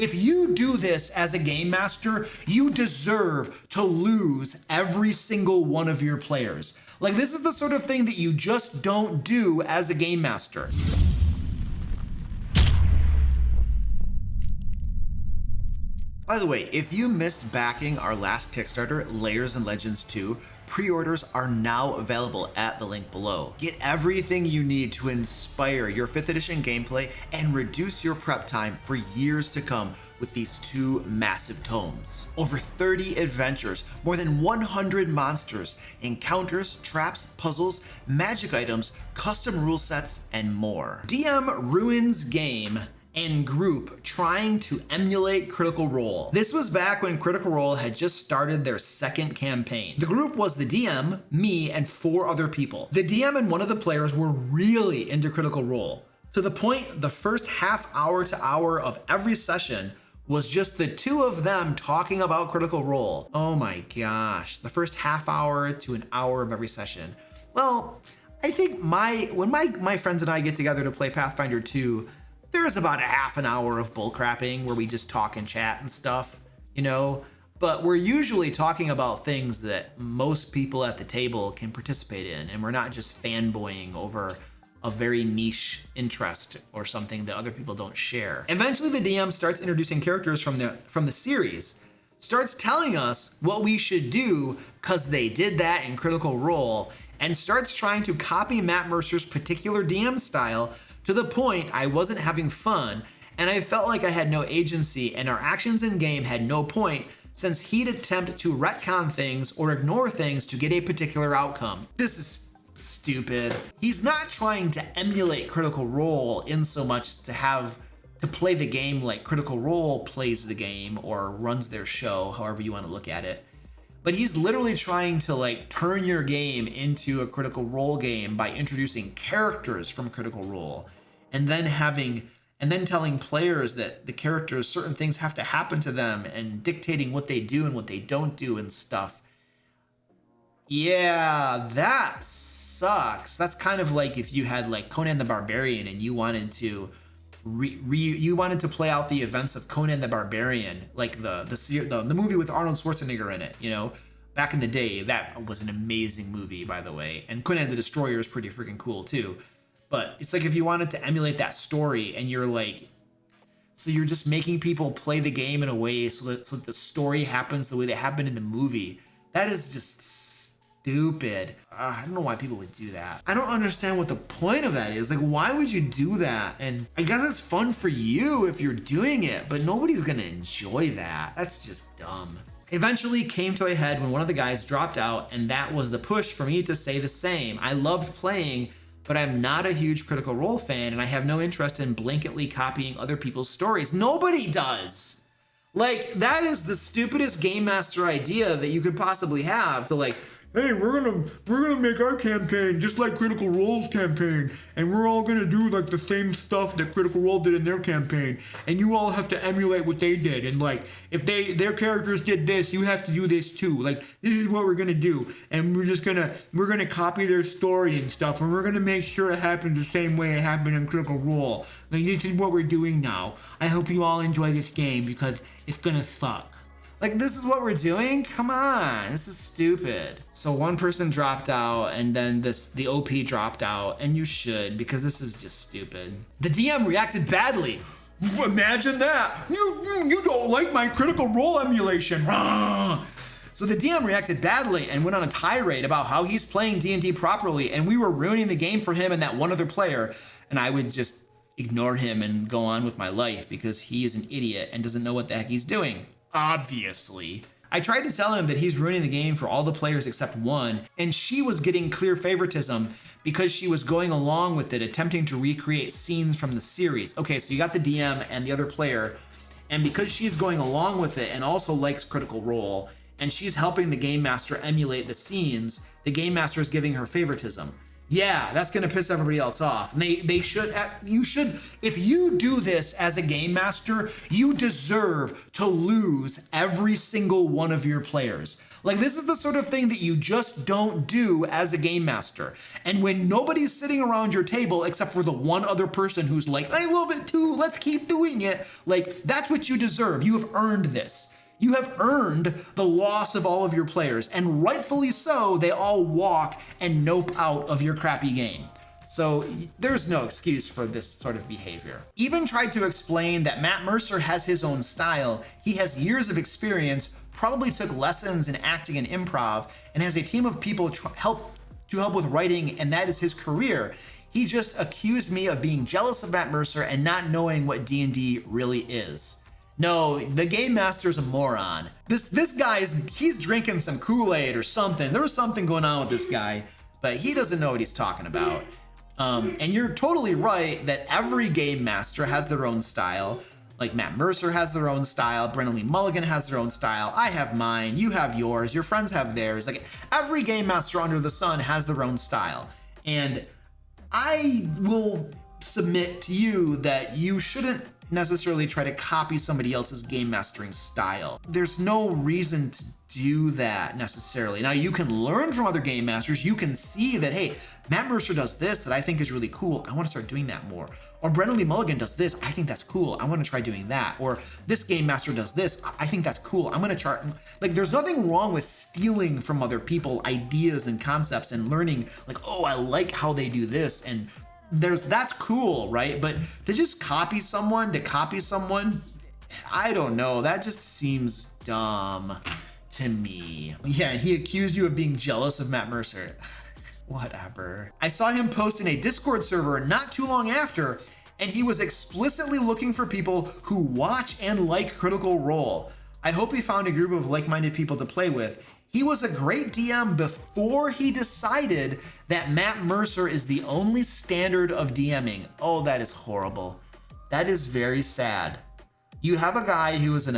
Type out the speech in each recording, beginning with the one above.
If you do this as a game master, you deserve to lose every single one of your players. Like, this is the sort of thing that you just don't do as a game master. By the way, if you missed backing our last Kickstarter, Layers and Legends 2, pre-orders are now available at the link below. Get everything you need to inspire your 5th edition gameplay and reduce your prep time for years to come with these 2 massive tomes. Over 30 adventures, more than 100 monsters, encounters, traps, puzzles, magic items, custom rule sets, and more. DM ruins game and group trying to emulate Critical Role. This was back when Critical Role had just started their 2nd campaign. The group was the DM, me, and 4 other people. The DM and one of the players were really into Critical Role, to the point the first half hour to hour of every session was just the 2 of them talking about Critical Role. Oh my gosh, the first half hour to an hour of every session. Well, I think when my friends and I get together to play Pathfinder 2, there's about a half an hour of bullcrapping where we just talk and chat and stuff, you know? But we're usually talking about things that most people at the table can participate in, and we're not just fanboying over a very niche interest or something that other people don't share. Eventually the DM starts introducing characters from the series, starts telling us what we should do because they did that in Critical Role, and starts trying to copy Matt Mercer's particular DM style to the point I wasn't having fun, and I felt like I had no agency and our actions in game had no point, since he'd attempt to retcon things or ignore things to get a particular outcome. This is stupid. He's not trying to emulate Critical Role in so much to play the game like Critical Role plays the game or runs their show, however you want to look at it. But he's literally trying to like turn your game into a Critical Role game by introducing characters from Critical Role, and then telling players that the characters, certain things have to happen to them, and dictating what they do and what they don't do and stuff. Yeah, that sucks. That's kind of like if you had like Conan the Barbarian and you wanted to play out the events of Conan the Barbarian, like the movie with Arnold Schwarzenegger in it, you know, back in the day. That was an amazing movie, by the way. And Conan the Destroyer is pretty freaking cool too. But it's like if you wanted to emulate that story and you're like, so you're just making people play the game in a way so that the story happens the way that happened in the movie. That is just stupid. I don't know why people would do that. I don't understand what the point of that is. Like, why would you do that? And I guess it's fun for you if you're doing it, but nobody's gonna enjoy that. That's just dumb. Eventually came to a head when one of the guys dropped out, and that was the push for me to say the same. I loved playing, but I'm not a huge Critical Role fan, and I have no interest in blanketly copying other people's stories. Nobody does. Like, that is the stupidest game master idea that you could possibly have, to like, hey, we're gonna make our campaign just like Critical Role's campaign, and we're all gonna do like the same stuff that Critical Role did in their campaign, and you all have to emulate what they did, and like if their characters did this, you have to do this too. Like, this is what we're gonna do, and we're gonna copy their story and stuff, and we're gonna make sure it happens the same way it happened in Critical Role. Like, this is what we're doing now. I hope you all enjoy this game because it's gonna suck. Like, this is what we're doing? Come on, this is stupid. So one person dropped out, and then the OP dropped out, and you should, because this is just stupid. The DM reacted badly. Imagine that. You don't like my Critical Role emulation. So the DM reacted badly and went on a tirade about how he's playing D&D properly, and we were ruining the game for him and that one other player, and I would just ignore him and go on with my life because he is an idiot and doesn't know what the heck he's doing. Obviously. I tried to tell him that he's ruining the game for all the players except one, and she was getting clear favoritism because she was going along with it, attempting to recreate scenes from the series. Okay, so you got the DM and the other player, and because she's going along with it and also likes Critical Role, and she's helping the game master emulate the scenes, the game master is giving her favoritism. Yeah, that's gonna piss everybody else off. And you should, if you do this as a game master, you deserve to lose every single one of your players. Like, this is the sort of thing that you just don't do as a game master. And when nobody's sitting around your table except for the one other person who's like, I love it too, let's keep doing it. Like, that's what you deserve. You have earned this. You have earned the loss of all of your players, and rightfully so, they all walk and nope out of your crappy game. So there's no excuse for this sort of behavior. Even tried to explain that Matt Mercer has his own style. He has years of experience, probably took lessons in acting and improv, and has a team of people to help with writing, and that is his career. He just accused me of being jealous of Matt Mercer and not knowing what D&D really is. No, the game master's a moron. This guy's, he's drinking some Kool-Aid or something. There was something going on with this guy, but he doesn't know what he's talking about. And you're totally right that every game master has their own style. Like Matt Mercer has their own style, Brennan Lee Mulligan has their own style, I have mine, you have yours, your friends have theirs. Like, every game master under the sun has their own style. And I will submit to you that you shouldn't necessarily try to copy somebody else's game mastering style. There's no reason to do that necessarily. Now, you can learn from other game masters. You can see that, hey, Matt Mercer does this that I think is really cool. I want to start doing that more. Or Brennan Lee Mulligan does this. I think that's cool. I want to try doing that. Or this game master does this. I think that's cool. I'm going to try. Like, there's nothing wrong with stealing from other people ideas and concepts and learning, like, oh, I like how they do this. And that's cool, right? But to just copy someone, I don't know. That just seems dumb to me. Yeah, he accused you of being jealous of Matt Mercer. Whatever. I saw him post in a Discord server not too long after, and he was explicitly looking for people who watch and like Critical Role. I hope he found a group of like-minded people to play with. He was a great DM before he decided that Matt Mercer is the only standard of DMing. Oh, that is horrible. That is very sad. You have a guy who is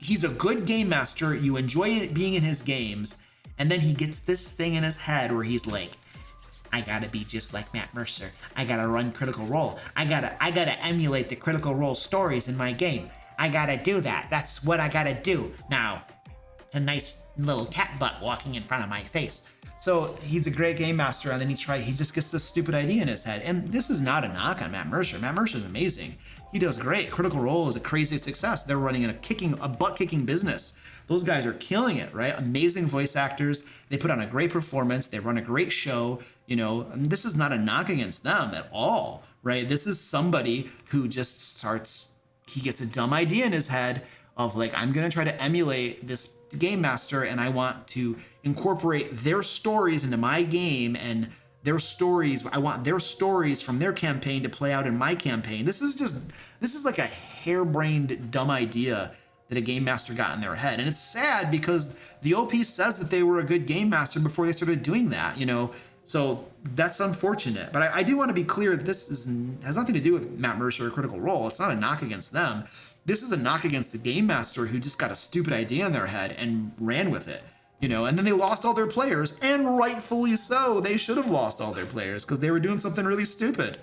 he's a good game master. You enjoy being in his games. And then he gets this thing in his head where he's like, I gotta be just like Matt Mercer. I gotta run Critical Role. I gotta emulate the Critical Role stories in my game. I gotta do that. That's what I gotta do. Now, it's a nice little cat butt walking in front of my face. So he's a great game master, and then he just gets this stupid idea in his head. And this is not a knock on Matt Mercer. Matt Mercer is amazing. He does great. Critical Role is a crazy success. They're running a butt-kicking business. Those guys are killing it, right? Amazing voice actors. They put on a great performance. They run a great show. And this is not a knock against them at all, right? This is somebody who just he gets a dumb idea in his head of like, I'm going to try to emulate this game master, and I want to incorporate their stories into my game, and I want their stories from their campaign to play out in my campaign. This is like a harebrained dumb idea that a game master got in their head. And it's sad because the OP says that they were a good game master before they started doing that, so that's unfortunate. But I do want to be clear that this has nothing to do with Matt Mercer or Critical Role. It's not a knock against them. This is a knock against the game master who just got a stupid idea in their head and ran with it, and then they lost all their players, and rightfully so. They should have lost all their players because they were doing something really stupid.